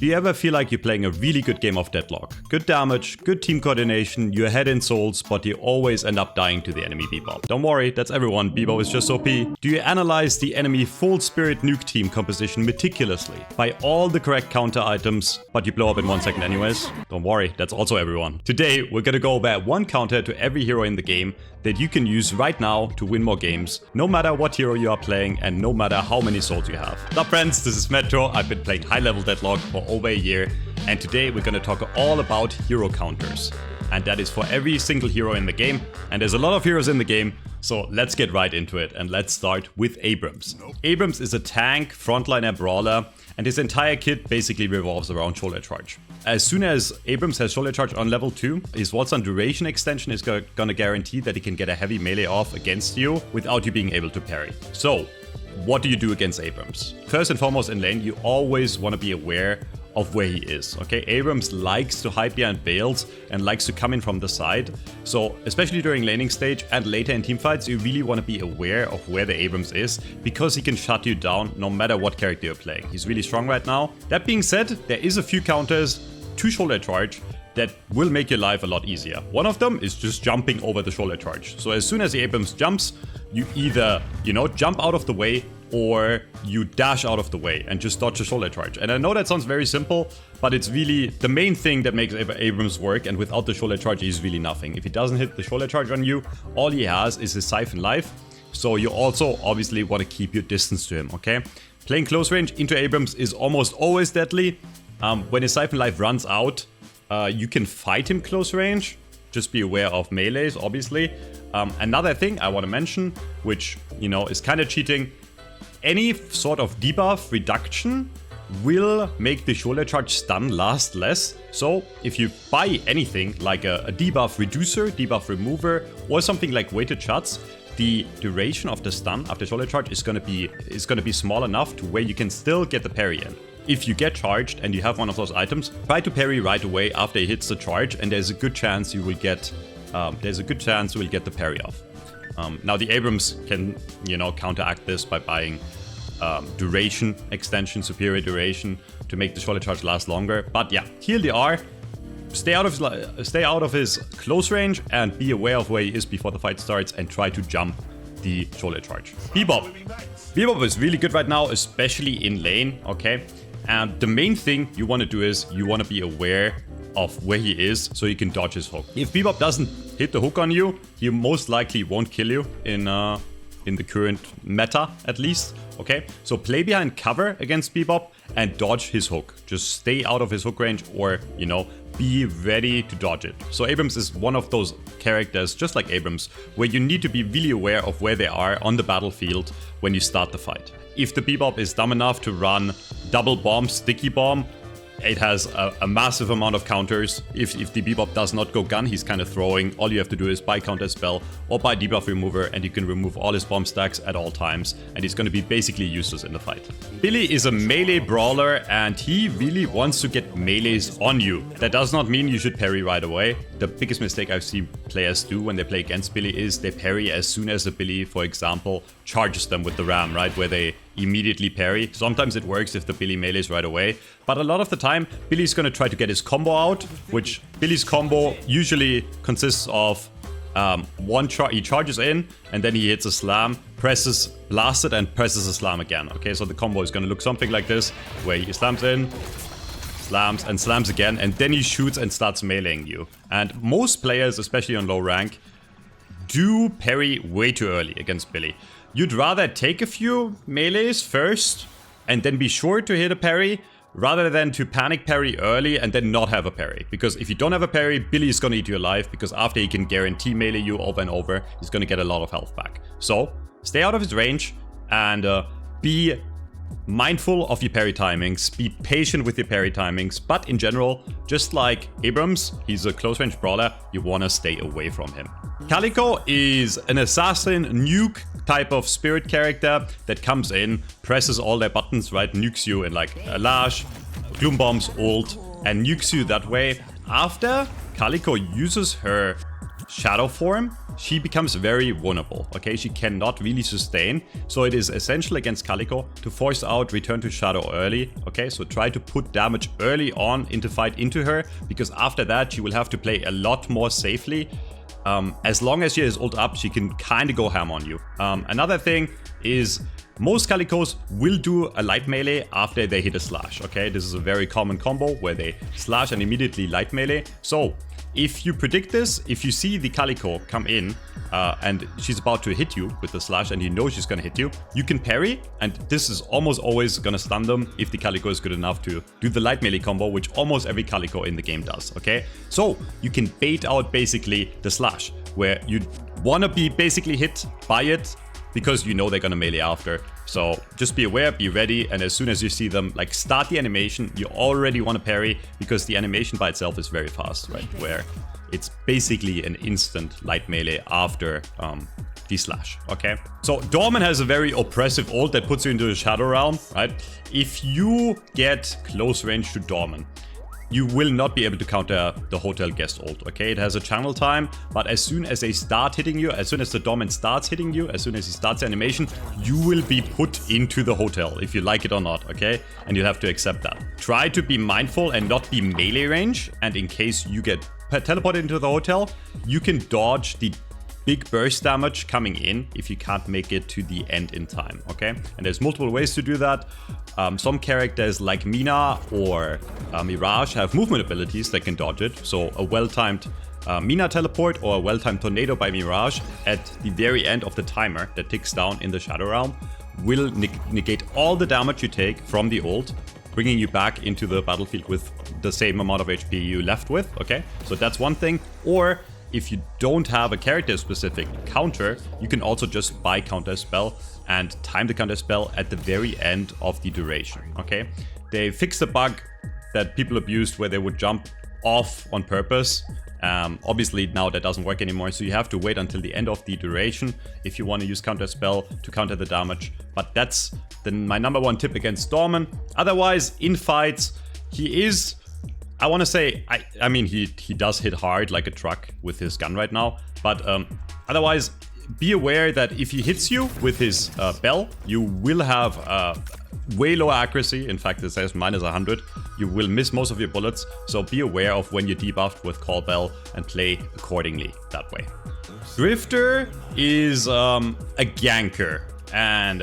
Do you ever feel like you're playing a really good game of Deadlock? Good damage, good team coordination, you're ahead in souls, but you always end up dying to the enemy Bebop. Don't worry, that's everyone, Bebop is just OP. Do you analyze the enemy full spirit nuke team composition meticulously? Buy all the correct counter items, but you blow up in 1 second anyways? Don't worry, that's also everyone. Today, we're gonna go over one counter to every hero in the game that you can use right now to win more games, no matter what hero you are playing and no matter how many souls you have. What's up friends, this is Metro. I've been playing high level Deadlock for over a year, and today we're gonna talk all about hero counters. And that is for every single hero in the game, and there's a lot of heroes in the game, so let's get right into it and let's start with Abrams. Abrams is a tank, frontliner brawler, and his entire kit basically revolves around shoulder charge. As soon as Abrams has shoulder charge on level 2, his Waltz on duration extension is gonna guarantee that he can get a heavy melee off against you without you being able to parry. So, what do you do against Abrams? First and foremost in lane, you always want to be aware of where he is, okay? Abrams likes to hide behind bales and likes to come in from the side. So, especially during laning stage and later in teamfights, you really want to be aware of where the Abrams is because he can shut you down no matter what character you're playing. He's really strong right now. That being said, there is a few counters to shoulder charge that will make your life a lot easier. One of them is just jumping over the shoulder charge. So as soon as the Abrams jumps, you either, jump out of the way or you dash out of the way and just dodge the shoulder charge. And I know that sounds very simple, but it's really the main thing that makes Abrams work, and without the shoulder charge, he's really nothing. If he doesn't hit the shoulder charge on you, all he has is his Siphon life. So you also obviously want to keep your distance to him, okay? Playing close range into Abrams is almost always deadly. When his Siphon life runs out, you can fight him close range. Just be aware of melees, obviously. Another thing I want to mention, which, is kind of cheating. Any sort of debuff reduction will make the shoulder charge stun last less. So if you buy anything like a debuff reducer, debuff remover, or something like weighted shots, the duration of the stun after shoulder charge is gonna be small enough to where you can still get the parry in. If you get charged and you have one of those items, try to parry right away after he hits the charge, and there's a good chance you will get the parry off. Now the Abrams can, counteract this by buying duration extension, superior duration, to make the shoulder charge last longer. But yeah, heal the R, stay out of his close range, and be aware of where he is before the fight starts, and try to jump the shoulder charge. Bebop is really good right now, especially in lane, okay? And the main thing you want to do is you want to be aware of where he is so you can dodge his hook. If Bebop doesn't hit the hook on you, he most likely won't kill you in the current meta, at least. Okay, so play behind cover against Bebop and dodge his hook. Just stay out of his hook range, or, be ready to dodge it. So Abrams is one of those characters, just like Abrams, where you need to be really aware of where they are on the battlefield when you start the fight. If the Bebop is dumb enough to run double bomb, sticky bomb, it has a massive amount of counters. If the Bebop does not go gun, he's kind of throwing. All you have to do is buy counter spell or buy debuff remover, and you can remove all his bomb stacks at all times, and he's going to be basically useless in the fight. Billy is a melee brawler, and he really wants to get melees on you. That does not mean you should parry right away. The biggest mistake I've seen players do when they play against Billy is they parry as soon as the Billy, for example, charges them with the ram, right? Where they immediately parry. Sometimes it works if the Billy melees right away, but a lot of the time Billy's gonna try to get his combo out, which Billy's combo usually consists of he charges in, and then he hits a slam, presses blasted, and presses a slam again. Okay, so the combo is gonna look something like this, where he slams in, slams, and slams again, and then he shoots and starts meleeing you. And most players, especially on low rank, do parry way too early against Billy. You'd rather take a few melees first and then be sure to hit a parry, rather than to panic parry early and then not have a parry. Because if you don't have a parry, Billy is gonna eat you alive, because after he can guarantee melee you over and over, he's gonna get a lot of health back. So stay out of his range and be mindful of your parry timings, be patient with your parry timings, but in general, just like Abrams, he's a close range brawler, you wanna stay away from him. Calico is an assassin nuke type of spirit character that comes in, presses all their buttons, right, nukes you in like a Lash, Gloom Bombs, ult, and nukes you that way. After Calico uses her shadow form, she becomes very vulnerable, okay? She cannot really sustain, so it is essential against Calico to force out Return to Shadow early, okay? So try to put damage early on into fight into her, because after that she will have to play a lot more safely. As long as she is ult up, she can kind of go ham on you. Another thing is most Calicos will do a light melee after they hit a slash, okay? This is a very common combo where they slash and immediately light melee. So if you predict this, if you see the Calico come in and she's about to hit you with the slash and you know she's gonna hit you, you can parry, and this is almost always gonna stun them if the Calico is good enough to do the light melee combo, which almost every Calico in the game does, okay? So you can bait out basically the slash, where you wanna be basically hit by it, because you know they're gonna melee after. So just be aware, be ready, and as soon as you see them like start the animation, you already want to parry, because the animation by itself is very fast, right? Where it's basically an instant light melee after the slash, okay? So Doorman has a very oppressive ult that puts you into the Shadow Realm, right? If you get close range to Doorman, you will not be able to counter the hotel guest ult, okay? It has a channel time, but as soon as they start hitting you, as soon as the Doorman starts hitting you, as soon as he starts the animation, you will be put into the hotel, if you like it or not, okay? And you'll have to accept that. Try to be mindful and not be melee range, and in case you get teleported into the hotel, you can dodge the big burst damage coming in if you can't make it to the end in time, okay? And there's multiple ways to do that. Some characters like Mina or Mirage have movement abilities that can dodge it. So a well-timed Mina teleport or a well-timed tornado by Mirage at the very end of the timer that ticks down in the Shadow Realm will negate all the damage you take from the ult, bringing you back into the battlefield with the same amount of HP you left with, okay? So that's one thing. Or if you don't have a character-specific counter, you can also just buy counter spell and time the counter spell at the very end of the duration, okay? They fixed a bug that people abused where they would jump off on purpose. Obviously now that doesn't work anymore, so you have to wait until the end of the duration if you want to use counter spell to counter the damage. But that's my number one tip against Doorman. Otherwise, in fights, he is... I want to say, I mean, he does hit hard like a truck with his gun right now, but otherwise, be aware that if he hits you with his bell, you will have way lower accuracy. In fact, it says -100. You will miss most of your bullets, so be aware of when you're debuffed with Call Bell and play accordingly that way. Drifter is a ganker, and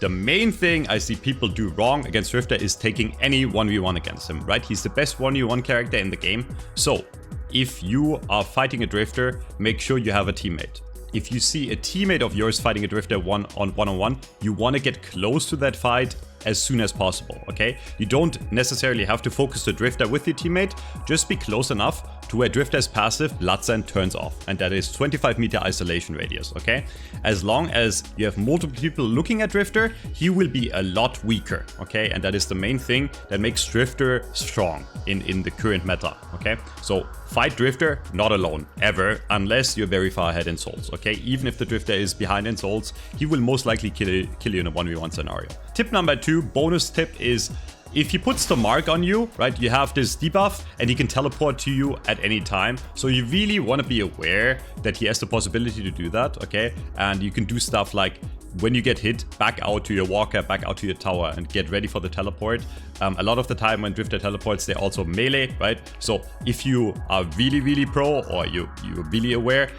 the main thing I see people do wrong against Drifter is taking any 1v1 against him, right? He's the best 1v1 character in the game. So if you are fighting a Drifter, make sure you have a teammate. If you see a teammate of yours fighting a Drifter one-on-one, you want to get close to that fight as soon as possible, okay? You don't necessarily have to focus the Drifter with your teammate, just be close enough to where Drifter's passive Bloodsen turns off, and that is 25-meter isolation radius, okay? As long as you have multiple people looking at Drifter, he will be a lot weaker, okay? And that is the main thing that makes Drifter strong in the current meta, okay? So fight Drifter not alone, ever, unless you're very far ahead in souls, okay? Even if the Drifter is behind in souls, he will most likely kill you in a 1v1 scenario. Tip number 2, bonus tip, is if he puts the mark on you, right, you have this debuff and he can teleport to you at any time. So you really want to be aware that he has the possibility to do that, okay? And you can do stuff like when you get hit, back out to your walker, back out to your tower and get ready for the teleport. A lot of the time when Drifter teleports, they're also melee, right? So if you are really pro or you're really aware,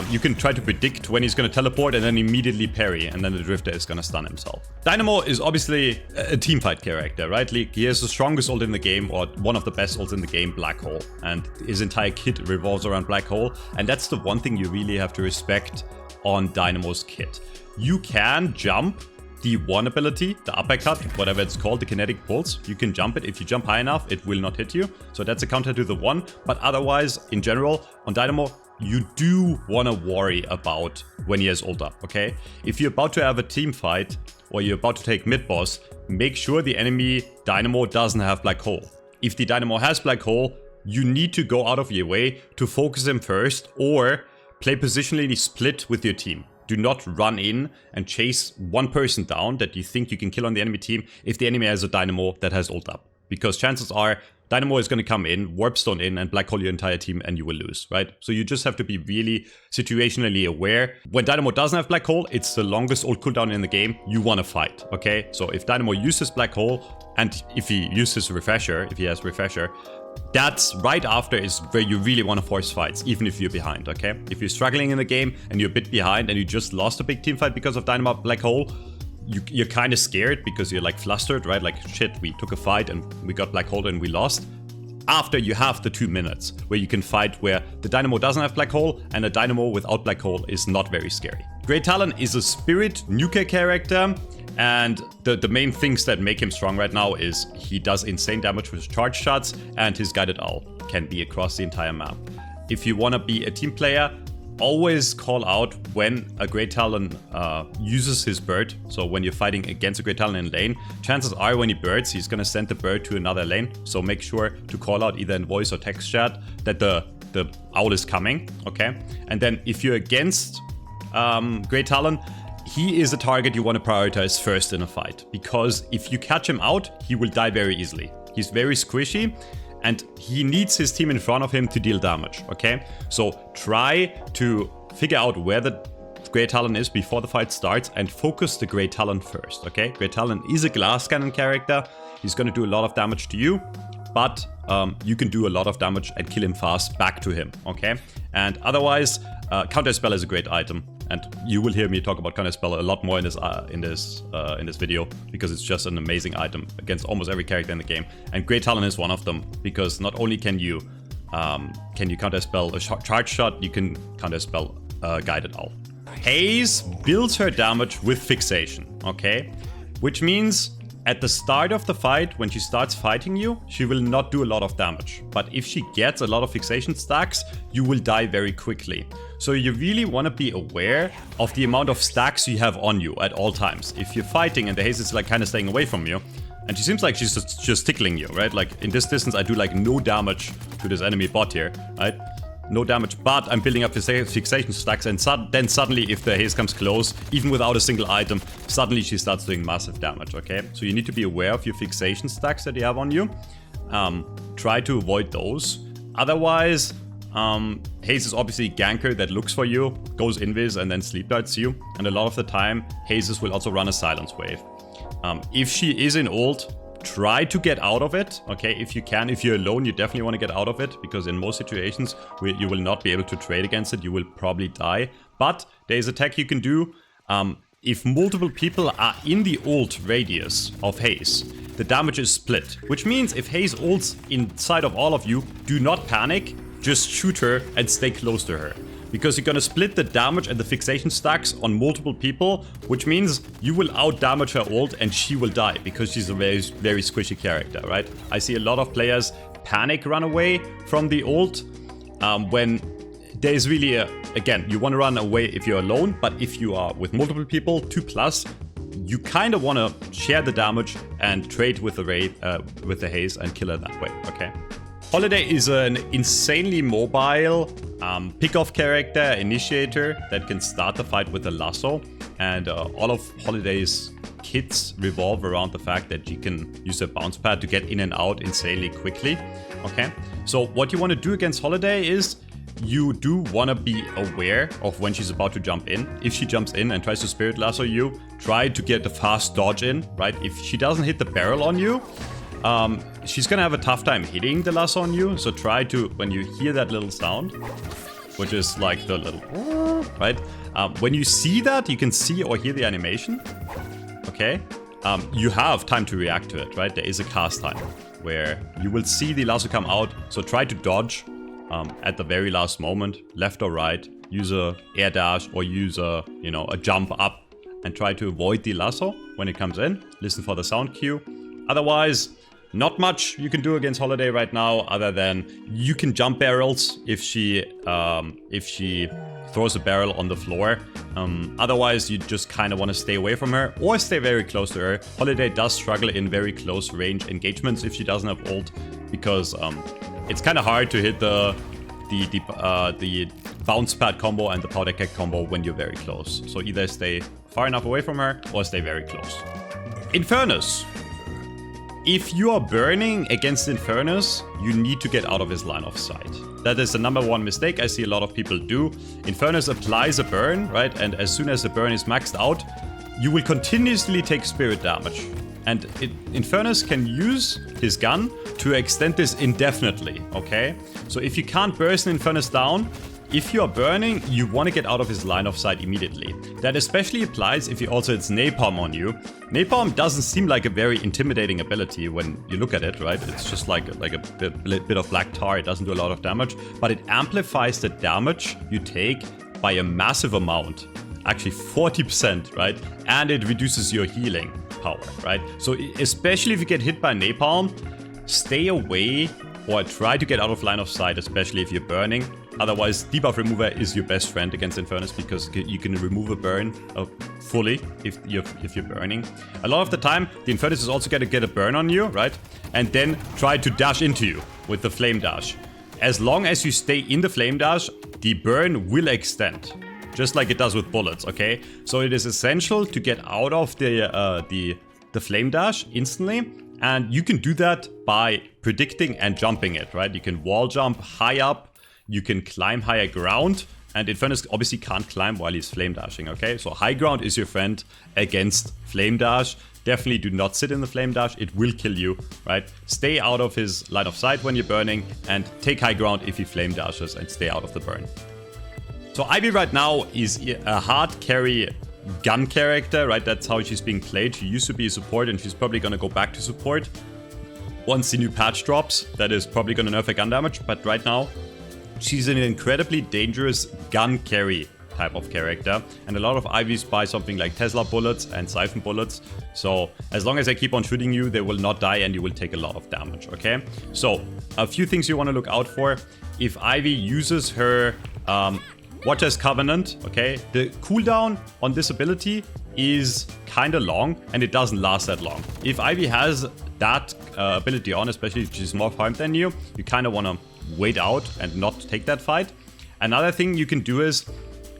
you can try to predict when he's going to teleport and then immediately parry, and then the Drifter is going to stun himself. Dynamo is obviously a teamfight character, right? He has the strongest ult in the game, or one of the best ults in the game, Black Hole. And his entire kit revolves around Black Hole. And that's the one thing you really have to respect on Dynamo's kit. You can jump the one ability, the uppercut, whatever it's called, the kinetic pulse. You can jump it. If you jump high enough, it will not hit you. So that's a counter to the one. But otherwise, in general, on Dynamo, you do want to worry about when he has ult up, okay? If you're about to have a team fight or you're about to take mid-boss, make sure the enemy Dynamo doesn't have Black Hole. If the Dynamo has Black Hole, you need to go out of your way to focus him first or play positionally split with your team. Do not run in and chase one person down that you think you can kill on the enemy team if the enemy has a Dynamo that has ult up. Because chances are Dynamo is going to come in, Warpstone in, and black hole your entire team, and you will lose, right? So you just have to be really situationally aware. When Dynamo doesn't have black hole, it's the longest ult cooldown in the game. You want to fight, okay? So if Dynamo uses black hole, and if he uses refresher, if he has refresher, that's right after is where you really want to force fights, even if you're behind, okay? If you're struggling in the game and you're a bit behind and you just lost a big team fight because of Dynamo black hole, you're kind of scared because you're like flustered, right? Like, shit, we took a fight and we got black hole and we lost. After you have the 2 minutes where you can fight where the Dynamo doesn't have black hole and a Dynamo without black hole is not very scary. Great Talon is a spirit nuker character, and the main things that make him strong right now is he does insane damage with charge shots, and his guided owl can be across the entire map. If you want to be a team player, always call out when a Great Talon uses his bird. So when you're fighting against a Great Talon in lane, chances are when he birds, he's going to send the bird to another lane. So make sure to call out either in voice or text chat that the owl is coming, okay? And then if you're against Great Talon, he is a target you want to prioritize first in a fight. Because if you catch him out, he will die very easily. He's very squishy, and he needs his team in front of him to deal damage, okay? So try to figure out where the Great Talon is before the fight starts and focus the Great Talon first, okay? Great Talon is a glass cannon character. He's going to do a lot of damage to you, but you can do a lot of damage and kill him fast back to him, okay? And otherwise, Counter Spell is a great item. And you will hear me talk about Counter Spell a lot more in this video, because it's just an amazing item against almost every character in the game. And Great Talon is one of them, because not only can you Counter Spell a charge shot, you can Counter Spell Guided Owl. Haze builds her damage with fixation, okay? Which means at the start of the fight, when she starts fighting you, she will not do a lot of damage. But if she gets a lot of fixation stacks, you will die very quickly. So you really want to be aware of the amount of stacks you have on you at all times. If you're fighting and the Haze is like kind of staying away from you, and she seems like she's just tickling you, right? Like in this distance, I do like no damage to this enemy bot here, right? No damage, but I'm building up fixation stacks, and then suddenly if the Haze comes close, even without a single item, suddenly she starts doing massive damage, okay? So you need to be aware of your fixation stacks that you have on you. Try to avoid those. Otherwise, Haze is obviously a ganker that looks for you, goes invis, and then sleep darts you. And a lot of the time, Hazes will also run a silence wave. If she is in ult, try to get out of it, okay? If you can, if you're alone, you definitely want to get out of it, because in most situations, you will not be able to trade against it. You will probably die. But there's a tech you can do. If multiple people are in the ult radius of Haze, the damage is split. Which means if Haze ults inside of all of you, do not panic. Just shoot her and stay close to her. Because you're gonna split the damage and the fixation stacks on multiple people, which means you will out-damage her ult and she will die, because she's a very, very squishy character, right? I see a lot of players panic run away from the ult when there's really again, you want to run away if you're alone, but if you are with multiple people, 2+, you kind of want to share the damage and trade with the Wraith, with the Haze, and kill her that way, okay? Holliday is an insanely mobile pick-off character, initiator, that can start the fight with a lasso. And all of Holliday's kits revolve around the fact that she can use a bounce pad to get in and out insanely quickly. Okay, so what you want to do against Holliday is you do want to be aware of when she's about to jump in. If she jumps in and tries to spirit lasso you, try to get a fast dodge in, right? If she doesn't hit the barrel on you, she's gonna have a tough time hitting the lasso on you. So try to, when you hear that little sound, which is like the little, right? When you see that, you can see or hear the animation, okay? You have time to react to it, right? There is a cast time where you will see the lasso come out. So try to dodge at the very last moment, left or right. Use a air dash or use a, you know, a jump up and try to avoid the lasso when it comes in. Listen for the sound cue. Otherwise, not much you can do against Holliday right now, other than you can jump barrels if she throws a barrel on the floor. Otherwise, you just kind of want to stay away from her or stay very close to her. Holliday does struggle in very close range engagements if she doesn't have ult, because it's kind of hard to hit the bounce pad combo and the powder keg combo when you're very close. So either stay far enough away from her or stay very close. Infernus. if you are burning against Infernus, you need to get out of his line of sight. That is the #1 mistake I see a lot of people do. Infernus applies a burn, right? And as soon as the burn is maxed out, you will continuously take spirit damage. And Infernus can use his gun to extend this indefinitely, okay? So if you can't burst Infernus down, if you are burning, you want to get out of his line of sight immediately. That especially applies if he also hits Napalm on you. Napalm doesn't seem like a very intimidating ability when you look at it, right? It's just like a bit of black tar. It doesn't do a lot of damage, but it amplifies the damage you take by a massive amount. Actually 40%, right? And it reduces your healing power, right? So especially if you get hit by Napalm, stay away or try to get out of line of sight, especially if you're burning. Otherwise, debuff remover is your best friend against Infernus because you can remove a burn fully if you're burning. A lot of the time, the Infernus is also going to get a burn on you, right? And then try to dash into you with the flame dash. As long as you stay in the flame dash, the burn will extend, just like it does with bullets, okay? So it is essential to get out of the flame dash instantly. And you can do that by predicting and jumping it, right? You can wall jump high up. You can climb higher ground, and Infernus obviously can't climb while he's flame dashing, okay? So high ground is your friend against flame dash. Definitely do not sit in the flame dash, it will kill you, right? Stay out of his line of sight when you're burning, and take high ground if he flame dashes, and stay out of the burn. So Ivy right now is a hard carry gun character, right? That's how she's being played. She used to be a support, and she's probably gonna go back to support. Once the new patch drops, that is probably gonna nerf her gun damage, but right now, she's an incredibly dangerous gun carry type of character, and a lot of Ivies buy something like Tesla bullets and Siphon bullets, so as long as I keep on shooting you, they will not die and you will take a lot of damage, okay? So, a few things you want to look out for. If Ivy uses her Watcher's Covenant, okay, the cooldown on this ability is kind of long and it doesn't last that long. If Ivy has that ability on, especially if she's more farmed than you, you kind of want to wait out and not take that fight. Another thing you can do is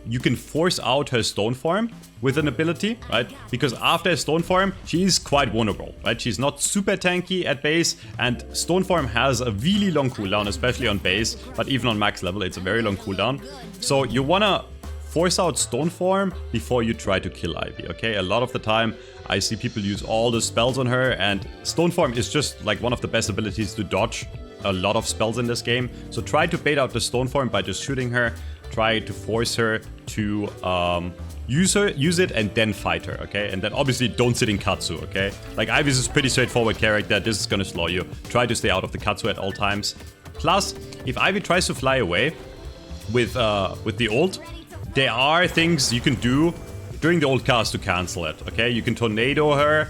you can force out her stone form with an ability, right? Because after stone form, she is quite vulnerable, right? She's not super tanky at base, and stone form has a really long cooldown, especially on base, but even on max level, it's a very long cooldown. So you wanna force out stone form before you try to kill Ivy, okay? A lot of the time, I see people use all the spells on her, and stone form is just like one of the best abilities to dodge a lot of spells in this game. So try to bait out the stone form by just shooting her. Try to force her to use it and then fight her, okay? And then obviously don't sit in Katsu, okay? Like Ivy's is a pretty straightforward character. This is gonna slow you. Try to stay out of the Katsu at all times. Plus, if Ivy tries to fly away with the ult, there are things you can do during the ult cast to cancel it, okay? You can tornado her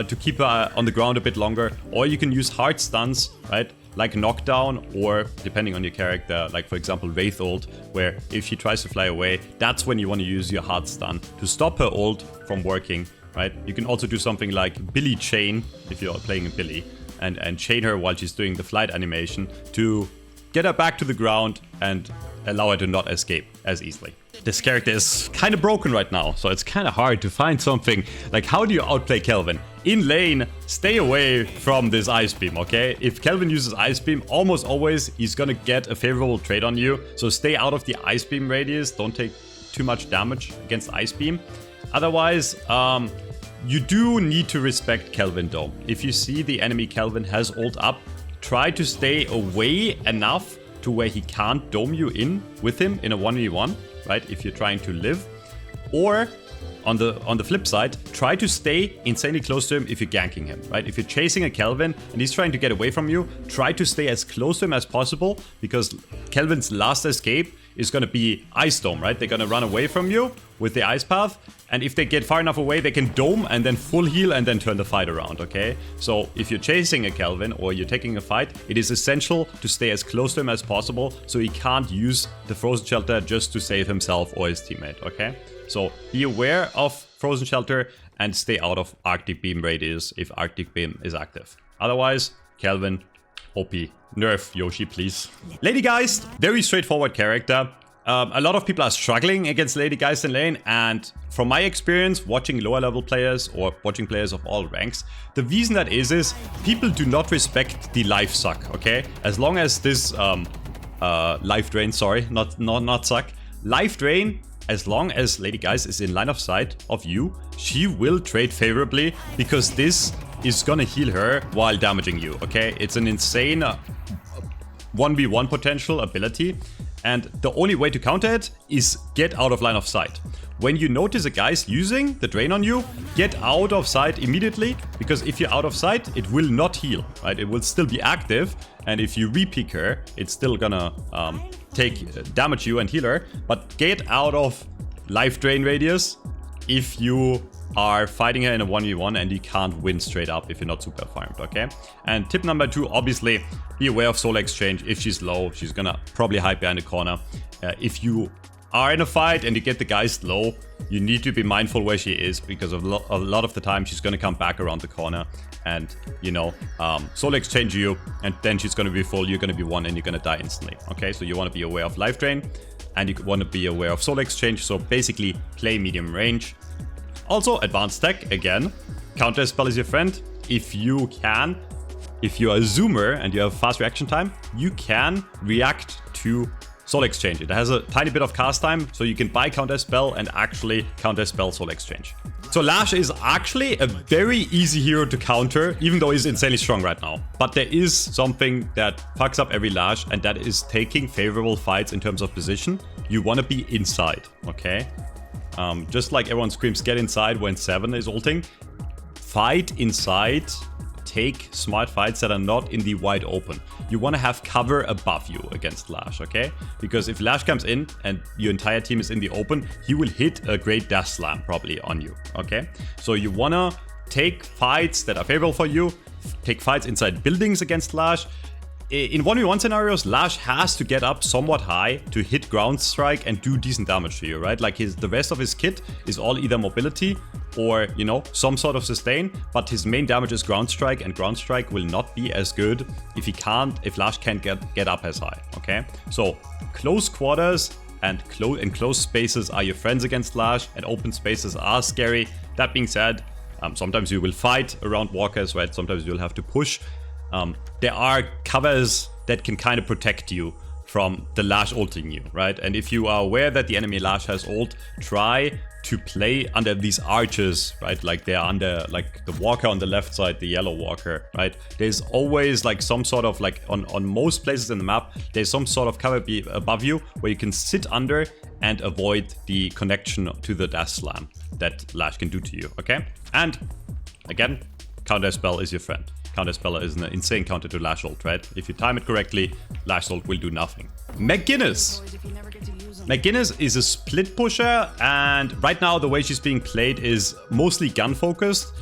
to keep her on the ground a bit longer, or you can use hard stuns, right? Like knockdown, or depending on your character, like for example Wraith ult, where if she tries to fly away, that's when you want to use your hard stun to stop her ult from working, right? You can also do something like Billy chain, if you're playing a Billy, and chain her while she's doing the flight animation to get her back to the ground and allow her to not escape as easily. This character is kind of broken right now, so it's kind of hard to find something. Like, how do you outplay Kelvin? In lane, stay away from this Ice Beam, okay? If Kelvin uses Ice Beam, almost always he's gonna get a favorable trade on you. So stay out of the Ice Beam radius, don't take too much damage against Ice Beam. Otherwise, you do need to respect Kelvin though. If you see the enemy Kelvin has ult up, try to stay away enough to where he can't dome you in with him in a 1v1, right? If you're trying to live. Or on the flip side, try to stay insanely close to him if you're ganking him, right? If you're chasing a Kelvin and he's trying to get away from you, try to stay as close to him as possible, because Kelvin's last escape is going to be Ice Dome, right? They're going to run away from you with the Ice Path, and if they get far enough away, they can dome and then full heal and then turn the fight around, okay? So if you're chasing a Kelvin or you're taking a fight, it is essential to stay as close to him as possible so he can't use the Frozen Shelter just to save himself or his teammate, okay? So be aware of Frozen Shelter and stay out of Arctic Beam radius if Arctic Beam is active. Otherwise, Kelvin, OP. Nerf Yoshi, please. Lady Geist, very straightforward character. A lot of people are struggling against Lady Geist in lane, and from my experience watching lower level players or watching players of all ranks, the reason that is people do not respect the life suck, okay? As long as this life drain, sorry, not suck, life drain, as long as Lady Geist is in line of sight of you, she will trade favorably because this is gonna heal her while damaging you, okay? It's an insane 1v1 potential ability. And the only way to counter it is get out of line of sight. When you notice a guy's using the drain on you, get out of sight immediately, because if you're out of sight, it will not heal, right? It will still be active, and if you re-peek her, it's still gonna damage you and heal her. But get out of life drain radius if you are fighting her in a 1v1 and you can't win straight up if you're not super farmed, okay? And tip number 2, obviously, be aware of soul exchange. If she's low, she's gonna probably hide behind the corner. If you are in a fight and you get the Geist low, you need to be mindful where she is, because a lot of the time she's gonna come back around the corner and, you know, soul exchange you, and then she's gonna be full, you're gonna be 1 and you're gonna die instantly, okay? So you wanna be aware of life drain and you wanna be aware of soul exchange, so basically play medium range. Also, advanced tech, again, counter spell is your friend. If you are a zoomer and you have fast reaction time, you can react to soul exchange. It has a tiny bit of cast time, so you can buy counter spell and actually counter spell soul exchange. So Lash is actually a very easy hero to counter, even though he's insanely strong right now. But there is something that fucks up every Lash, and that is taking favorable fights in terms of position. You want to be inside, okay? Just like everyone screams get inside when 7 is ulting, fight inside, take smart fights that are not in the wide open. You want to have cover above you against Lash, okay? Because if Lash comes in and your entire team is in the open, he will hit a great dash slam probably on you, okay? So you want to take fights that are favorable for you, take fights inside buildings against Lash. In 1v1 scenarios, Lash has to get up somewhat high to hit ground strike and do decent damage to you, right? Like the rest of his kit is all either mobility or, you know, some sort of sustain, but his main damage is ground strike, and ground strike will not be as good if Lash can't get up as high, okay? So close quarters and close spaces are your friends against Lash, and open spaces are scary. That being said, sometimes you will fight around walkers, right? Sometimes you'll have to push. There are covers that can kind of protect you from the Lash ulting you, right? And if you are aware that the enemy Lash has ult, try to play under these arches, right? Like they're under, like the walker on the left side, the yellow walker, right? There's always like some sort of like on most places in the map, there's some sort of cover above you where you can sit under and avoid the connection to the dash slam that Lash can do to you, okay? And again, counter spell is your friend. Counter spell is an insane counter to Lash ult, right? If you time it correctly, Lash ult will do nothing. McGinnis! McGinnis is a split pusher, and right now the way she's being played is mostly gun focused.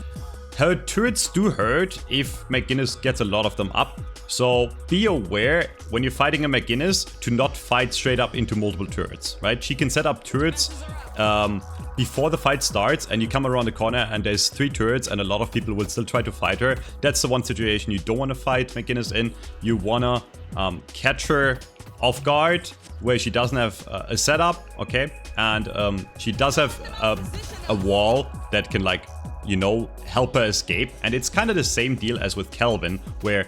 Her turrets do hurt if McGinnis gets a lot of them up, so be aware when you're fighting a McGinnis to not fight straight up into multiple turrets, right? She can set up turrets before the fight starts, and you come around the corner and there's 3 turrets and a lot of people will still try to fight her. That's the one situation you don't want to fight McGinnis in. You want to catch her off guard where she doesn't have a setup, okay? And she does have a wall that can, like, you know, help her escape. And it's kind of the same deal as with Kelvin, where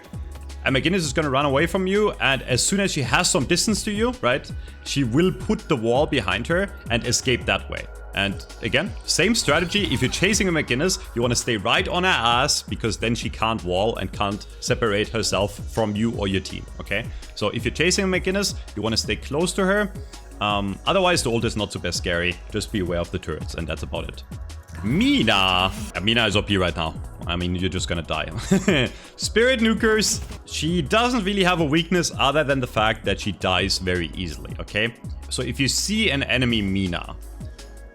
McGinnis is going to run away from you, and as soon as she has some distance to you, right, she will put the wall behind her and escape that way. And again, same strategy. If you're chasing a McGinnis, you want to stay right on her ass, because then she can't wall and can't separate herself from you or your team, okay? So if you're chasing a McGinnis, you want to stay close to her. Otherwise, the ult is not super scary. Just be aware of the turrets, and that's about it. Mina! Mina is OP right now. I mean, you're just gonna die. Spirit Nukers. She doesn't really have a weakness other than the fact that she dies very easily, okay? So if you see an enemy Mina,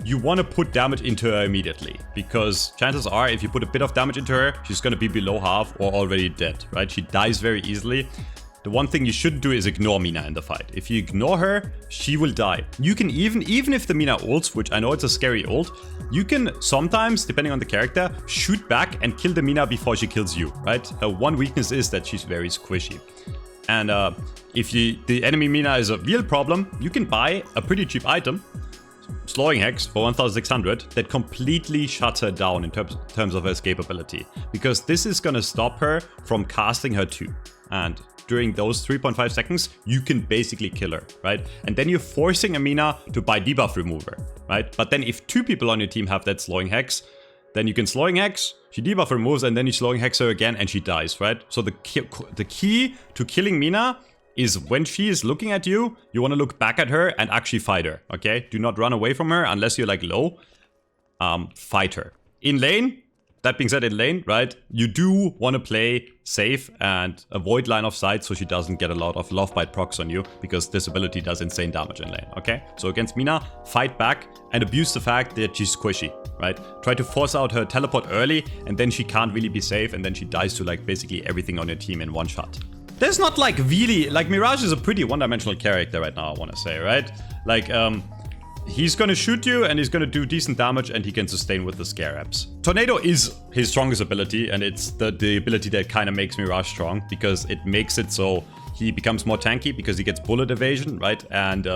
you want to put damage into her immediately, because chances are if you put a bit of damage into her, she's going to be below half or already dead, right? She dies very easily. The one thing you shouldn't do is ignore Mina in the fight. If you ignore her, she will die. You can even if the Mina ults, which I know it's a scary ult, you can sometimes, depending on the character, shoot back and kill the Mina before she kills you, right? Her one weakness is that she's very squishy. And if the enemy Mina is a real problem, you can buy a pretty cheap item, Slowing Hex for 1600, that completely shuts her down in terms of her escapability. Because this is gonna stop her from casting her 2. And during those 3.5 seconds, you can basically kill her, right? And then you're forcing a Mina to buy debuff remover, right? But then if 2 people on your team have that Slowing Hex, then you can Slowing Hex, she debuff removes, and then you Slowing Hex her again and she dies, right? So the key to killing Mina is when she is looking at you, you want to look back at her and actually fight her, okay? Do not run away from her unless you're like low. Fight her. In lane, that being said, in lane, right, you do want to play safe and avoid line of sight so she doesn't get a lot of love bite procs on you, because this ability does insane damage in lane, okay? So against Mina, fight back and abuse the fact that she's squishy, right? Try to force out her teleport early, and then she can't really be safe, and then she dies to like basically everything on your team in one shot. There's not like really, like Mirage is a pretty one-dimensional character right now, I want to say, right? Like, he's gonna shoot you and he's gonna do decent damage and he can sustain with the Scarabs. Tornado is his strongest ability, and it's the ability that kind of makes Mirage strong, because it makes it so he becomes more tanky because he gets bullet evasion, right? And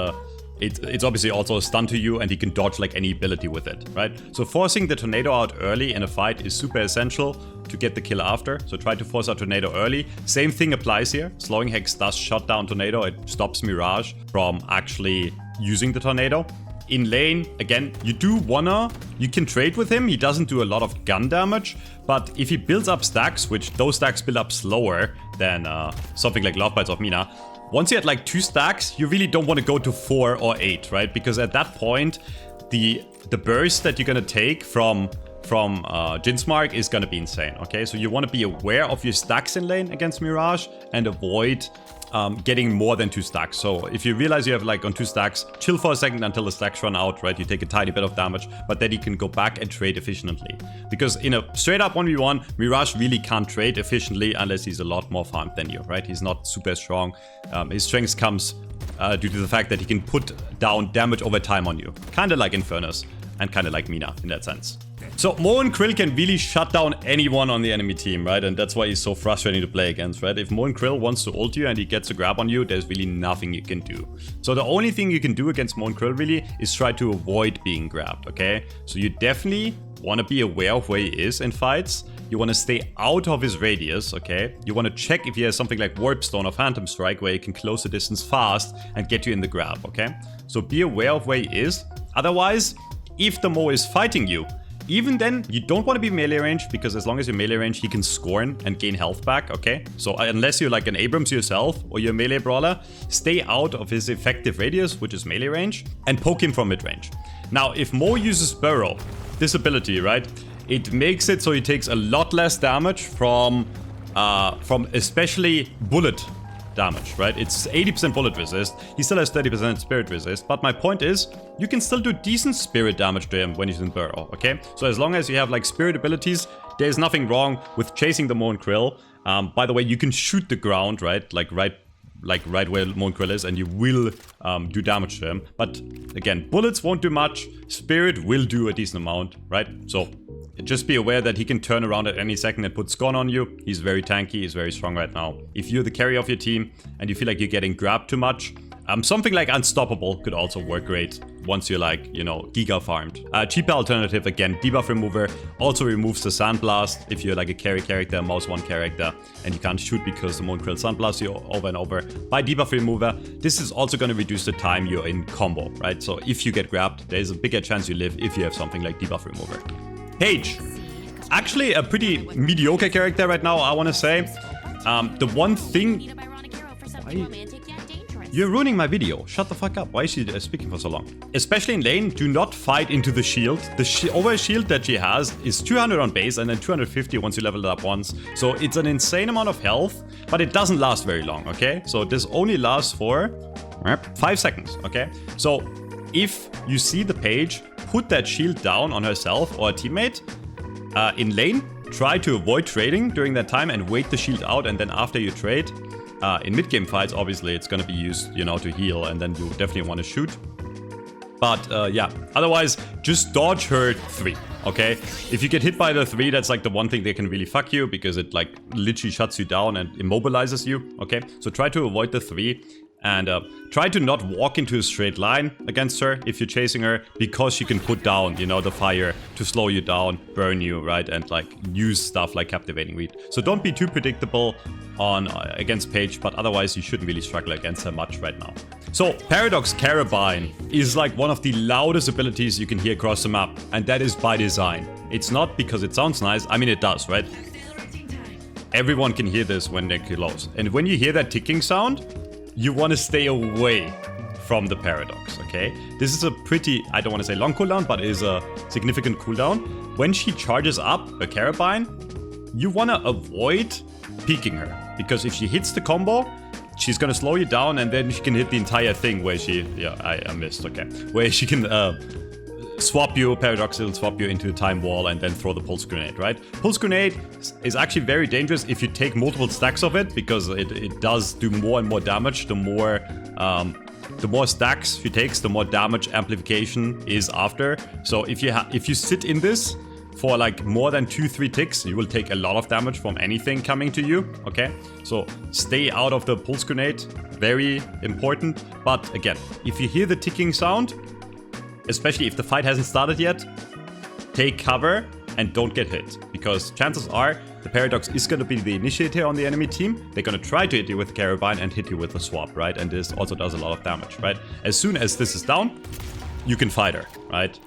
it's obviously also a stun to you, and he can dodge like any ability with it, right? So forcing the Tornado out early in a fight is super essential to get the kill after. So try to force out Tornado early. Same thing applies here. Slowing Hex does shut down Tornado. It stops Mirage from actually using the Tornado. In lane, again, you can trade with him. He doesn't do a lot of gun damage, but if he builds up stacks, which those stacks build up slower than something like Love Bites of Mina, once you're at like 2 stacks, you really don't want to go to 4 or 8, right? Because at that point, the burst that you're gonna take from Jinsmark is gonna be insane, okay? So you want to be aware of your stacks in lane against Mirage and avoid getting more than 2 stacks. So if you realize you have like on 2 stacks, chill for a second until the stacks run out, right? You take a tiny bit of damage, but then you can go back and trade efficiently. Because in a straight up 1v1, Mirage really can't trade efficiently unless he's a lot more farmed than you, right? He's not super strong. His strength comes due to the fact that he can put down damage over time on you. Kind of like Infernus and kind of like Mina in that sense. So Mo and Krill can really shut down anyone on the enemy team, right? And that's why he's so frustrating to play against, right? If Mo and Krill wants to ult you and he gets a grab on you, there's really nothing you can do. So the only thing you can do against Mo and Krill really is try to avoid being grabbed, okay? So you definitely want to be aware of where he is in fights. You want to stay out of his radius, okay? You want to check if he has something like Warp Stone or Phantom Strike where he can close the distance fast and get you in the grab, okay? So be aware of where he is. Otherwise, if the Mo is fighting you, even then, you don't want to be melee range, because as long as you're melee range, he can scorn and gain health back, okay? So unless you're like an Abrams yourself or you're a melee brawler, stay out of his effective radius, which is melee range, and poke him from mid-range. Now, if Mo uses Burrow, this ability, right, it makes it so he takes a lot less damage from especially bullet damage, right? It's 80% bullet resist. He still has 30% spirit resist, but my point is, you can still do decent spirit damage to him when he's in Burrow, okay? So as long as you have like spirit abilities, there's nothing wrong with chasing the Mo and Krill. By the way, you can shoot the ground, right? Like right where Mo and Krill is, and you will do damage to him. But again, bullets won't do much. Spirit will do a decent amount, right? So just be aware that he can turn around at any second and put Scorn on you. He's very tanky, he's very strong right now. If you're the carry of your team and you feel like you're getting grabbed too much, something like Unstoppable could also work great once you're like, you know, giga farmed. Cheaper alternative, again, debuff remover also removes the Sandblast if you're like a carry character, a mouse 1 character, and you can't shoot because the Mo and Krill Sandblast you over and over. Buy debuff remover. This is also going to reduce the time you're in combo, right? So if you get grabbed, there's a bigger chance you live if you have something like debuff remover. Paige. Actually a pretty mediocre character right now, I want to say. The one thing... You're ruining my video. Shut the fuck up. Why is she speaking for so long? Especially in lane, do not fight into the shield. The over shield that she has is 200 on base and then 250 once you level it up once. So it's an insane amount of health, but it doesn't last very long, okay? So this only lasts for 5 seconds, okay? So if you see the Paige put that shield down on herself or a teammate in lane, try to avoid trading during that time and wait the shield out, and then after you trade, in mid-game fights, obviously, it's going to be used, you know, to heal, and then you definitely want to shoot. But, yeah, otherwise, just dodge her 3, okay? If you get hit by the 3, that's like the one thing that can really fuck you, because it like literally shuts you down and immobilizes you, okay? So try to avoid the 3. And try to not walk into a straight line against her if you're chasing her, because she can put down, you know, the fire to slow you down, burn you, right? And like use stuff like Captivating Read. So don't be too predictable on against Paige, but otherwise you shouldn't really struggle against her much right now. So Paradox Carabine is like one of the loudest abilities you can hear across the map, and that is by design. It's not because it sounds nice. I mean, it does, right? Everyone can hear this when they're close. And when you hear that ticking sound, you want to stay away from the Paradox, okay? This is a pretty, I don't want to say long cooldown, but it is a significant cooldown. When she charges up a Carabine, you want to avoid peeking her, because if she hits the combo, she's going to slow you down, and then she can hit the entire thing where she, yeah, I missed, okay. Where she can swap you, Paradox will swap you into a time wall and then throw the Pulse Grenade, right? Pulse Grenade is actually very dangerous if you take multiple stacks of it, because it does do more and more damage. The more stacks she takes, the more damage amplification is after. So if you sit in this for like more than 2-3 ticks, you will take a lot of damage from anything coming to you, okay? So stay out of the Pulse Grenade, very important. But again, if you hear the ticking sound, especially if the fight hasn't started yet, take cover and don't get hit, because chances are the Paradox is going to be the initiator on the enemy team. They're going to try to hit you with the Carabine and hit you with the swap, right? And this also does a lot of damage, right? As soon as this is down, you can fight her, right?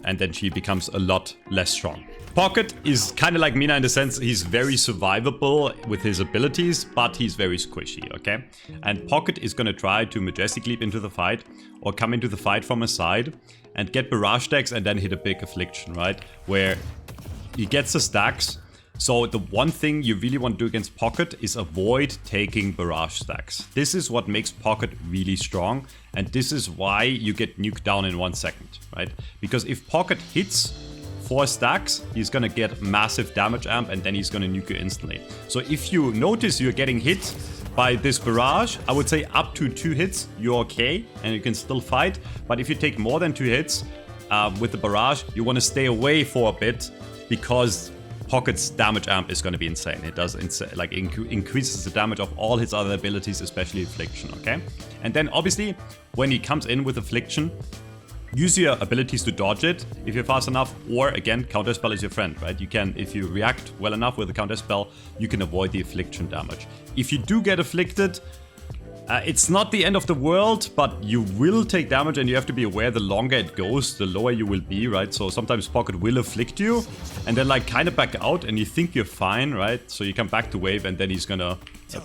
And then she becomes a lot less strong. Pocket is kind of like Mina in the sense he's very survivable with his abilities, but he's very squishy, okay? And Pocket is going to try to Majestic Leap into the fight, or come into the fight from a side and get Barrage stacks and then hit a big Affliction, right? Where he gets the stacks. So the one thing you really want to do against Pocket is avoid taking Barrage stacks. This is what makes Pocket really strong, and this is why you get nuked down in 1 second, right? Because if Pocket hits 4 stacks, he's gonna get massive damage amp, and then he's gonna nuke you instantly. So if you notice you're getting hit by this Barrage, I would say up to 2 hits, you're okay, and you can still fight. But if you take more than 2 hits with the Barrage, you want to stay away for a bit, because Pocket's damage amp is going to be insane. It does increases the damage of all his other abilities, especially Affliction, okay? And then obviously, when he comes in with Affliction, use your abilities to dodge it if you're fast enough, or again, Counterspell is your friend, right? You can, if you react well enough with the Counterspell, you can avoid the Affliction damage. If you do get afflicted, it's not the end of the world, but you will take damage, and you have to be aware the longer it goes, the lower you will be, right? So sometimes Pocket will afflict you, and then like kind of back out, and you think you're fine, right? So you come back to wave, and then he's gonna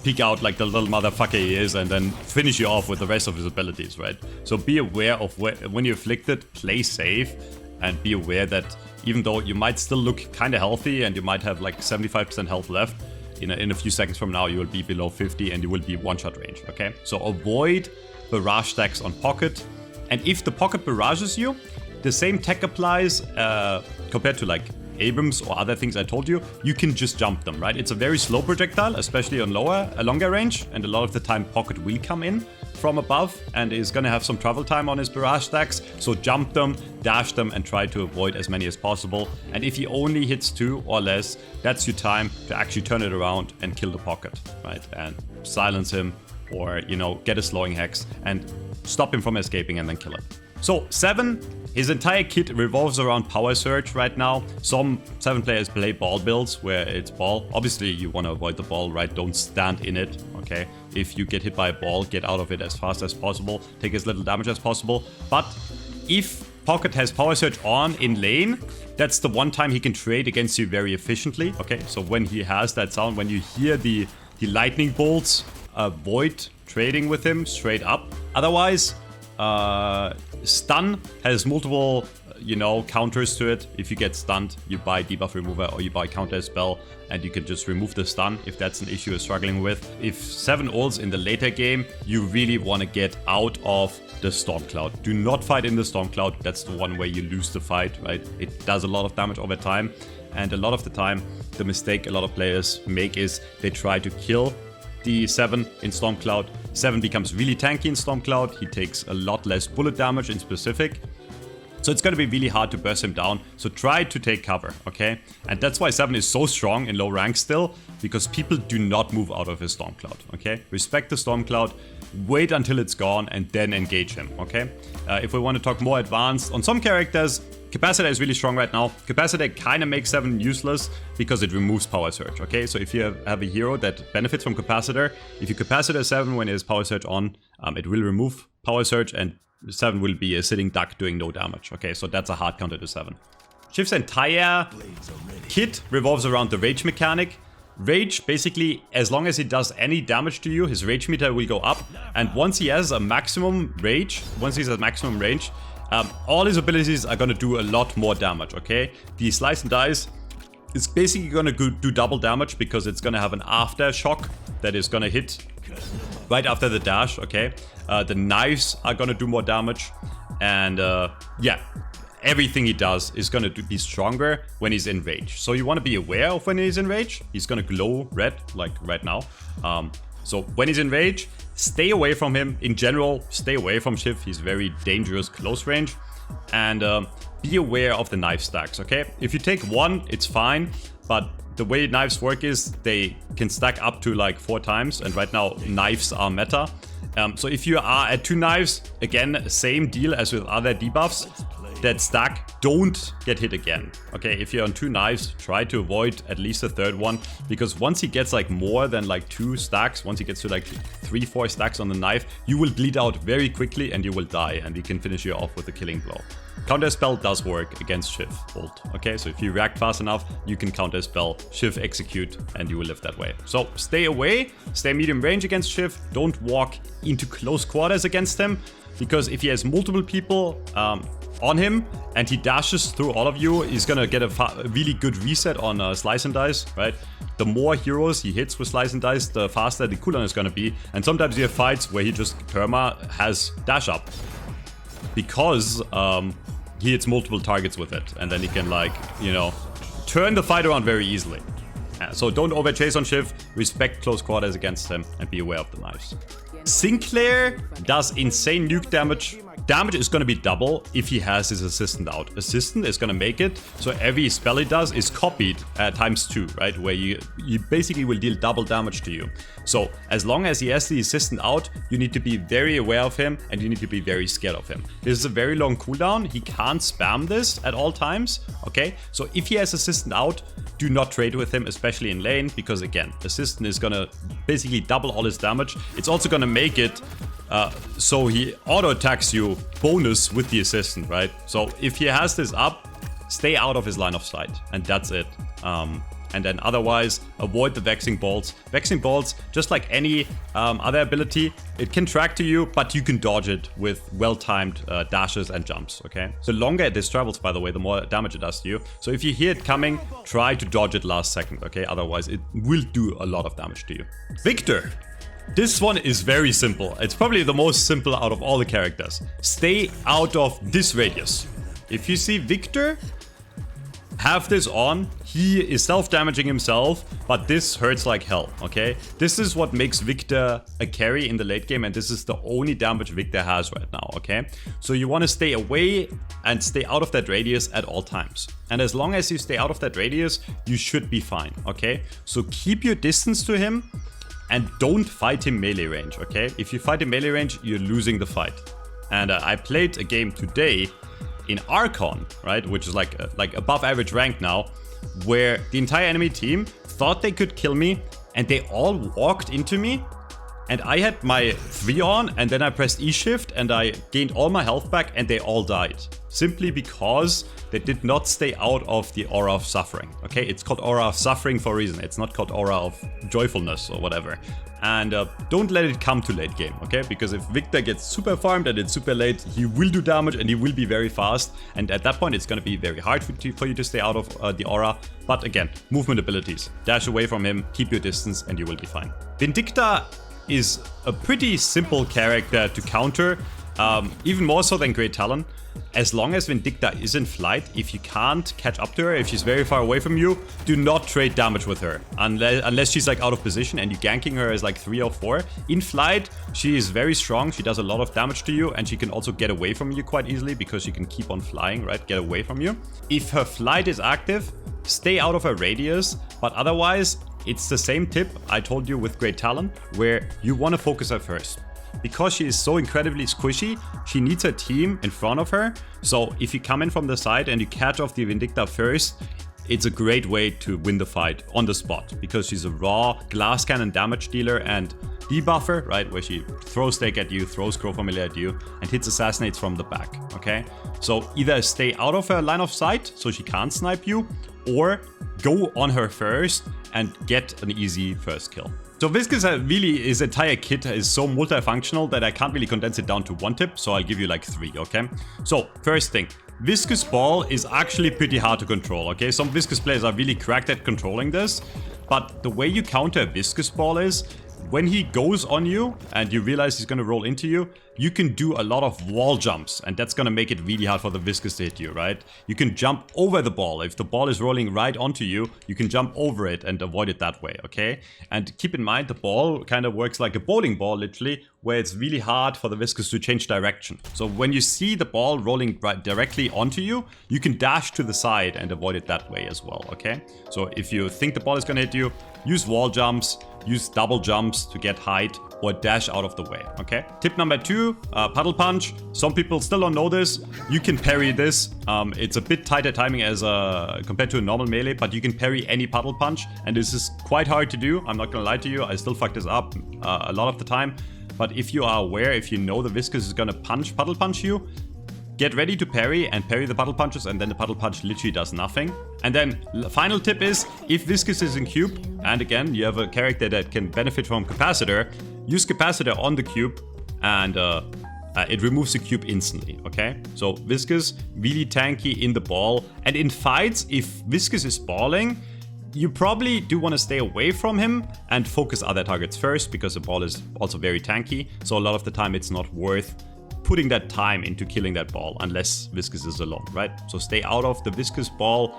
peek out like the little motherfucker he is, and then finish you off with the rest of his abilities, right? So be aware of when you're afflicted, play safe, and be aware that even though you might still look kind of healthy, and you might have like 75% health left, in a few seconds from now, you will be below 50 and you will be one-shot range, okay? So avoid Barrage stacks on Pocket. And if the Pocket barrages you, the same tech applies compared to like Abrams or other things I told you. You can just jump them, right? It's a very slow projectile, especially on longer range, and a lot of the time Pocket will come in from above and is gonna have some travel time on his Barrage stacks. So jump them, dash them, and try to avoid as many as possible. And if he only hits 2 or less, that's your time to actually turn it around and kill the Pocket, right? And silence him, or, you know, get a slowing hex and stop him from escaping and then kill him. So 7, his entire kit revolves around Power Surge right now. Some 7 players play ball builds where it's ball. Obviously you want to avoid the ball, right? Don't stand in it, okay? If you get hit by a ball, get out of it as fast as possible. Take as little damage as possible. But if Pocket has Power Surge on in lane, that's the one time he can trade against you very efficiently, okay? So when he has that sound, when you hear the lightning bolts, avoid trading with him straight up. Otherwise, stun has multiple, you know, counters to it. If you get stunned, you buy debuff remover or you buy counter spell, and you can just remove the stun if that's an issue you're struggling with. If 7 ults in the later game, you really want to get out of the Storm Cloud. Do not fight in the Storm Cloud. That's the one way you lose the fight, right? It does a lot of damage over time, and a lot of the time, the mistake a lot of players make is they try to kill the 7 in Storm Cloud. 7 becomes really tanky in Storm Cloud. He takes a lot less bullet damage in specific. So it's going to be really hard to burst him down. So try to take cover, okay? And that's why 7 is so strong in low rank still, because people do not move out of his Storm Cloud, okay? Respect the Storm Cloud, wait until it's gone, and then engage him, okay? If we want to talk more advanced, on some characters, Capacitor is really strong right now. Capacitor kind of makes 7 useless because it removes Power Surge, okay? So if you have a hero that benefits from Capacitor, if you Capacitor 7 when it has Power Surge on, it will remove Power Surge and 7 will be a sitting duck doing no damage, okay? So that's a hard counter to 7. Shiv's entire kit revolves around the Rage mechanic. Rage, basically, as long as he does any damage to you, his Rage meter will go up. And once he has a maximum Rage, once he's at maximum range, all his abilities are gonna do a lot more damage, okay? The Slice and Dice is basically gonna do double damage because it's gonna have an aftershock that is gonna hit right after the dash, okay? The knives are gonna do more damage, and yeah, everything he does is gonna be stronger when he's in rage. So you wanna be aware of when he's in rage. He's gonna glow red, like right now. So when he's in rage, stay away from him. In general, stay away from Shiv. He's very dangerous close range. And be aware of the knife stacks, okay? If you take 1, it's fine, but the way knives work is they can stack up to like 4 times, and right now knives are meta. So if you are at 2 knives, again, same deal as with other debuffs, that stack, don't get hit again. Okay, if you're on 2 knives, try to avoid at least a 3rd one, because once he gets like more than like 2 stacks, once he gets to like 3-4 stacks on the knife, you will bleed out very quickly and you will die, and he can finish you off with a killing blow. Counterspell does work against Shiv ult, okay? So if you react fast enough, you can counterspell, Shiv execute, and you will live that way. So stay away, stay medium range against Shiv, don't walk into close quarters against him, because if he has multiple people on him and he dashes through all of you, he's gonna get a really good reset on Slice and Dice, right? The more heroes he hits with Slice and Dice, the faster the cooldown is gonna be. And sometimes you have fights where he just perma has dash up, because he hits multiple targets with it, and then he can, like, you know, turn the fight around very easily. So don't overchase on Shiv, respect close quarters against him, and be aware of the knives. Sinclair does insane nuke damage. Damage is going to be double if he has his assistant out. Assistant is going to make it so every spell he does is copied times 2, right? Where you basically will deal double damage to you. So as long as he has the assistant out, you need to be very aware of him and you need to be very scared of him. This is a very long cooldown. He can't spam this at all times, okay? So if he has assistant out, do not trade with him, especially in lane, because again, assistant is going to basically double all his damage. It's also going to make it so he auto attacks you bonus with the assistant, right? So if he has this up, stay out of his line of sight, and that's it. And then otherwise, avoid the Vexing Bolts. Vexing Bolts, just like any other ability, it can track to you, but you can dodge it with well-timed dashes and jumps, okay? The longer this travels, by the way, the more damage it does to you. So if you hear it coming, try to dodge it last second, okay? Otherwise, it will do a lot of damage to you. Victor. This one is very simple. It's probably the most simple out of all the characters. Stay out of this radius. If you see Victor have this on, he is self-damaging himself, but this hurts like hell, okay? This is what makes Victor a carry in the late game, and this is the only damage Victor has right now, okay? So you want to stay away and stay out of that radius at all times. And as long as you stay out of that radius, you should be fine, okay? So keep your distance to him and don't fight him melee range, okay? If you fight him melee range, you're losing the fight. And I played a game today in Archon, right, which is like above average rank now, where the entire enemy team thought they could kill me and they all walked into me, and I had my 3 on, and then I pressed E shift and I gained all my health back and they all died. Simply because they did not stay out of the aura of suffering, okay? It's called aura of suffering for a reason. It's not called aura of joyfulness or whatever. And don't let it come to late game, okay? Because if Victor gets super farmed and it's super late, he will do damage and he will be very fast. And at that point, it's going to be very hard for you to stay out of the aura. But again, movement abilities. Dash away from him, keep your distance, and you will be fine. Vindicta is a pretty simple character to counter. even more so than Great Talon. As long as Vindicta is in flight, if you can't catch up to her, if she's very far away from you, do not trade damage with her. Unless she's like out of position and you're ganking her as like 3 or 4. In flight, she is very strong. She does a lot of damage to you, and she can also get away from you quite easily because she can keep on flying, right? Get away from you. If her flight is active, stay out of her radius, but otherwise, it's the same tip I told you with Great Talon, where you want to focus her first. Because she is so incredibly squishy, she needs her team in front of her. So if you come in from the side and you catch off the Vindicta first, it's a great way to win the fight on the spot. Because she's a raw glass cannon damage dealer and debuffer, right? Where she throws stake at you, throws Crow Familiar at you, and hits assassinates from the back, okay? So either stay out of her line of sight so she can't snipe you, or go on her first and get an easy first kill. So Viscous really, his entire kit is so multifunctional that I can't really condense it down to one tip, so I'll give you like 3, okay? So, first thing, Viscous Ball is actually pretty hard to control, okay? Some Viscous players are really cracked at controlling this, but the way you counter Viscous Ball is, when he goes on you and you realize he's gonna roll into you, you can do a lot of wall jumps, and that's gonna make it really hard for the Viscous to hit you, right? You can jump over the ball. If the ball is rolling right onto you, you can jump over it and avoid it that way, okay? And keep in mind, the ball kind of works like a bowling ball, literally, where it's really hard for the Viscous to change direction. So when you see the ball rolling right directly onto you, you can dash to the side and avoid it that way as well, okay? So if you think the ball is gonna hit you, use wall jumps, use double jumps to get height, or dash out of the way, okay? Tip number 2, puddle punch. Some people still don't know this. You can parry this. It's a bit tighter timing as compared to a normal melee, but you can parry any puddle punch, and this is quite hard to do. I'm not gonna lie to you, I still fuck this up a lot of the time. But if you are aware, if you know the Viscous is gonna puddle punch you, get ready to parry and parry the puddle punches, and then the puddle punch literally does nothing. And then final tip is, if Viscous is in cube, and again, you have a character that can benefit from Capacitor, use Capacitor on the cube, and it removes the cube instantly, okay? So Viscous, really tanky in the ball. And in fights, if Viscous is balling, you probably do want to stay away from him and focus other targets first, because the ball is also very tanky. So a lot of the time it's not worth putting that time into killing that ball unless Viscous is alone, right? So stay out of the Viscous ball,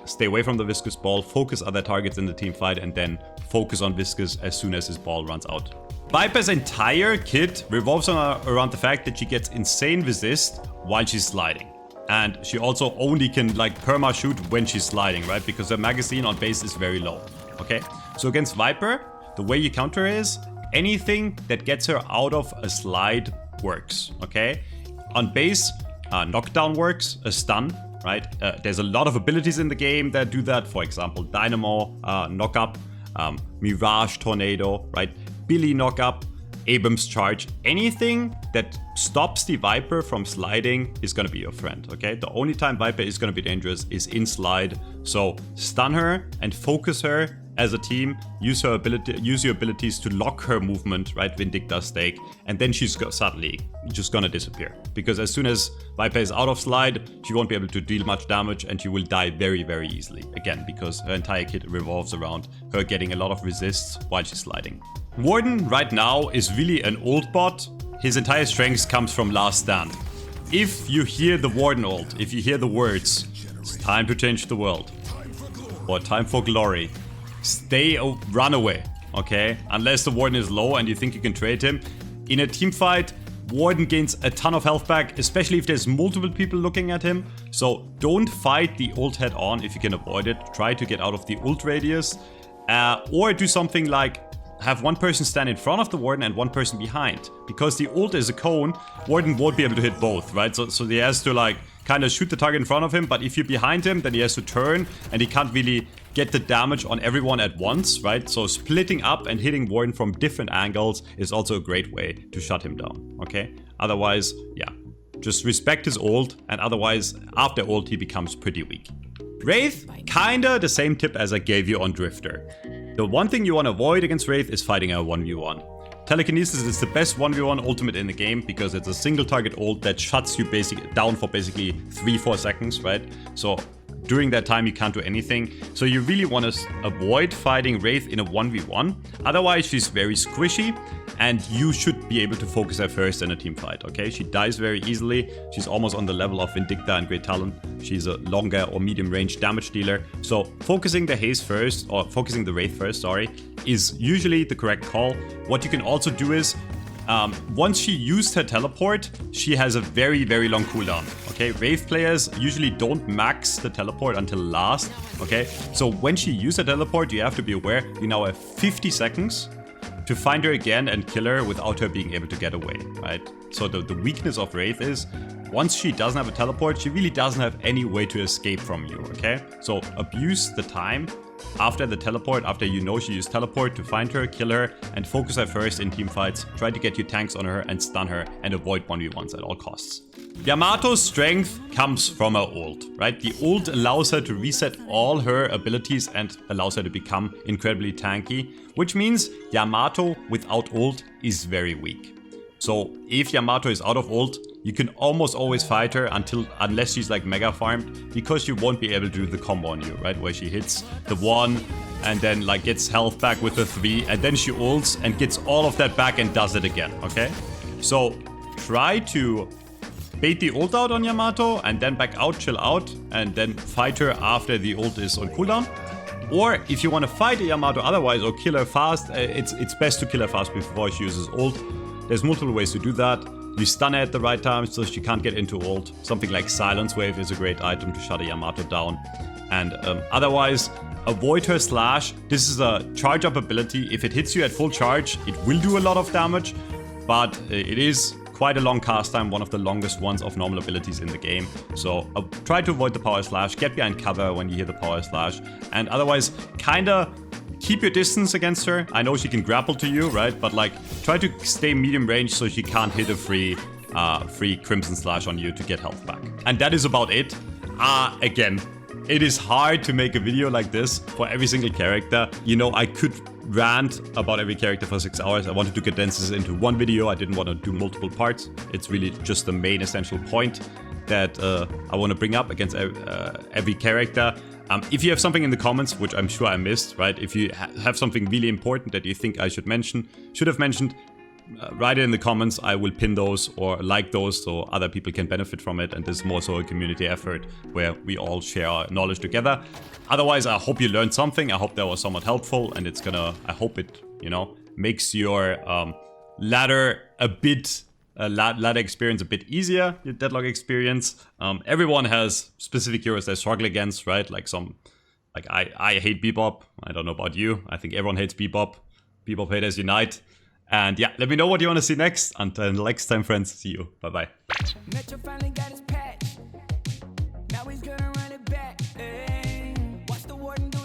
stay away from the Viscous ball, focus other targets in the team fight, and then focus on Viscous as soon as his ball runs out. Vyper's entire kit revolves around the fact that she gets insane resist while she's sliding. And she also only can like perma shoot when she's sliding, right? Because her magazine on base is very low, okay? So against Vyper, the way you counter is anything that gets her out of a slide works, okay? On base, knockdown works, a stun, right? There's a lot of abilities in the game that do that. For example, Dynamo, knock up, Mirage, Tornado, right? Billy knock up, Abrams charge. Anything that stops the Vyper from sliding is gonna be your friend, okay? The only time Vyper is gonna be dangerous is in slide. So stun her and focus her as a team. Use your abilities to lock her movement, right? Vindicta stake, and then she's suddenly just gonna disappear. Because as soon as Vyper is out of slide, she won't be able to deal much damage, and she will die very, very easily. Again, because her entire kit revolves around her getting a lot of resists while she's sliding. Warden right now is really an ult bot. His entire strength comes from Last Stand. If you hear the Warden ult, if you hear the words, it's time to change the world, or time for glory, run away, okay? Unless the Warden is low and you think you can trade him. In a team fight, Warden gains a ton of health back, especially if there's multiple people looking at him. So don't fight the ult head on if you can avoid it. Try to get out of the ult radius, or do something like have one person stand in front of the Warden and one person behind. Because the ult is a cone, Warden won't be able to hit both, right? So he has to like kind of shoot the target in front of him, but if you're behind him, then he has to turn, and he can't really get the damage on everyone at once, right? So splitting up and hitting Warden from different angles is also a great way to shut him down, okay? Otherwise, yeah, just respect his ult, and otherwise, after ult, he becomes pretty weak. Wraith, kinda the same tip as I gave you on Drifter. The one thing you want to avoid against Wraith is fighting a 1v1. Telekinesis is the best 1v1 ultimate in the game because it's a single target ult that shuts you down for basically 3-4 seconds, right? So during that time you can't do anything. So you really want to avoid fighting Wraith in a 1v1. Otherwise she's very squishy and you should be able to focus her first in a team fight, okay? She dies very easily. She's almost on the level of Vindicta and Great Talon. She's a longer or medium range damage dealer. So focusing the Haze first, or focusing the Wraith first, sorry, is usually the correct call. What you can also do is, once she used her teleport, she has a very, very long cooldown, okay? Wraith players usually don't max the teleport until last, okay? So when she used her teleport, you have to be aware, you now have 50 seconds to find her again and kill her without her being able to get away, right? So the weakness of Wraith is, once she doesn't have a teleport, she really doesn't have any way to escape from you, okay? So abuse the time after the teleport, after you know she used teleport, to find her, kill her, and focus her first in team fights. Try to get your tanks on her and stun her and avoid 1v1s at all costs. Yamato's strength comes from her ult, right? The ult allows her to reset all her abilities and allows her to become incredibly tanky, which means Yamato without ult is very weak. So if Yamato is out of ult, you can almost always fight her unless she's like mega farmed, because you won't be able to do the combo on you, right? Where she hits the 1 and then like gets health back with the 3 and then she ults and gets all of that back and does it again, okay? So try to bait the ult out on Yamato and then back out, chill out, and then fight her after the ult is on cooldown. Or if you want to fight a Yamato otherwise or kill her fast, it's best to kill her fast before she uses ult. There's multiple ways to do that. You stun her at the right time so she can't get into ult. Something like Silence Wave is a great item to shut a Yamato down. And otherwise, avoid her slash. This is a charge up ability. If it hits you at full charge, it will do a lot of damage, but it is quite a long cast time, one of the longest ones of normal abilities in the game. So try to avoid the power slash, get behind cover when you hear the power slash, and otherwise kinda keep your distance against her. I know she can grapple to you, right? But like, try to stay medium range so she can't hit a free Crimson Slash on you to get health back. And that is about it. Again, it is hard to make a video like this for every single character. You know, I could rant about every character for 6 hours. I wanted to condense this into one video. I didn't want to do multiple parts. It's really just the main essential point that I want to bring up against every character. If you have something in the comments, which I'm sure I missed, right? If you have something really important that you think I should have mentioned, write it in the comments. I will pin those or like those so other people can benefit from it. And this is more so a community effort where we all share our knowledge together. Otherwise, I hope you learned something. I hope that was somewhat helpful, and I hope it, you know, makes your ladder experience a bit easier, your Deadlock experience. Everyone has specific heroes they struggle against, right? Like I hate Bebop. I don't know about you. I think everyone hates Bebop. Bebop haters unite. And yeah, let me know what you want to see next. Until next time, friends. See you. Bye-bye.